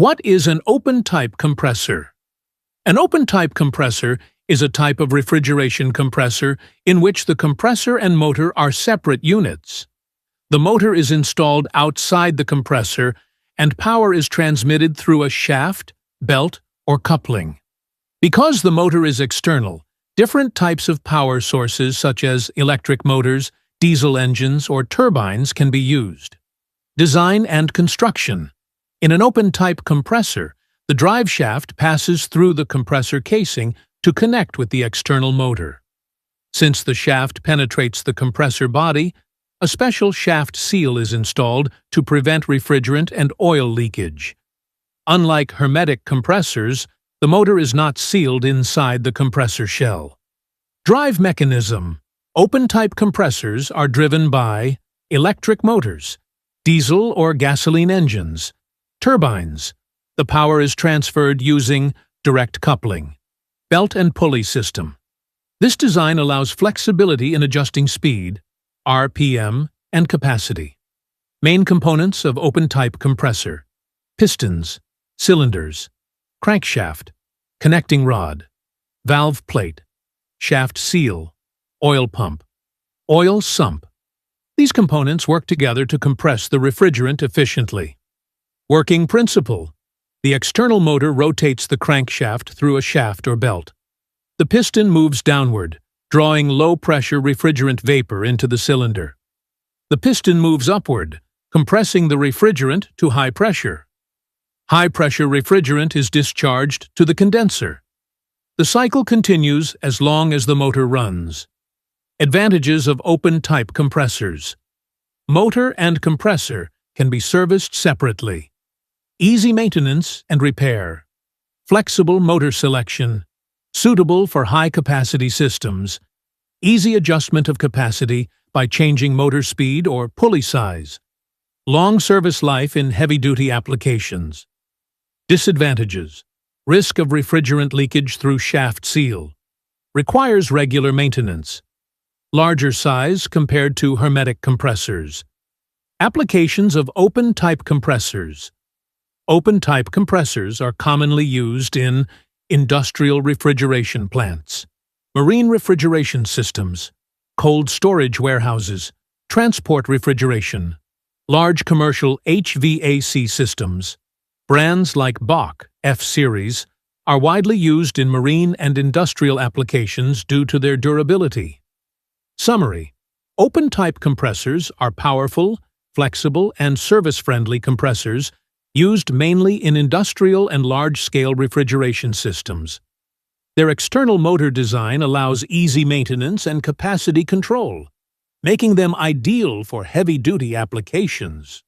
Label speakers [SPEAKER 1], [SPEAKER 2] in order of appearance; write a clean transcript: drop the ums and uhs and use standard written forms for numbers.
[SPEAKER 1] What is an open type compressor? An open type compressor is a type of refrigeration compressor in which the compressor and motor are separate units. The motor is installed outside the compressor and power is transmitted through a shaft, belt, or coupling. Because the motor is external, different types of power sources such as electric motors, diesel engines, or turbines can be used. Design and construction. In an open type compressor, the drive shaft passes through the compressor casing to connect with the external motor. Since the shaft penetrates the compressor body, a special shaft seal is installed to prevent refrigerant and oil leakage. Unlike hermetic compressors, the motor is not sealed inside the compressor shell. Drive mechanism. Open-type compressors are driven by electric motors, diesel or gasoline engines, turbines. The power is transferred using direct coupling, belt and pulley system. This design allows flexibility in adjusting speed, RPM, and capacity. Main components of open-type compressor: pistons, cylinders, crankshaft, connecting rod, valve plate, shaft seal, oil pump, oil sump. These components work together to compress the refrigerant efficiently. Working principle: the external motor rotates the crankshaft through a shaft or belt. The piston moves downward, drawing low-pressure refrigerant vapor into the cylinder. The piston moves upward, compressing the refrigerant to high pressure. High-pressure refrigerant is discharged to the condenser. The cycle continues as long as the motor runs. Advantages of open-type compressors. Motor and compressor can be serviced separately. Easy maintenance and repair. Flexible motor selection. Suitable for high-capacity systems. Easy adjustment of capacity by changing motor speed or pulley size. Long service life in heavy-duty applications. Disadvantages: risk of refrigerant leakage through shaft seal. Requires regular maintenance. Larger size compared to hermetic compressors. Applications of open-type compressors. Open-type compressors are commonly used in industrial refrigeration plants, marine refrigeration systems, cold storage warehouses, transport refrigeration, large commercial HVAC systems. Brands like Bach F-Series are widely used in marine and industrial applications due to their durability. Summary: open-type compressors are powerful, flexible, and service-friendly compressors used mainly in industrial and large-scale refrigeration systems. Their external motor design allows easy maintenance and capacity control, making them ideal for heavy-duty applications.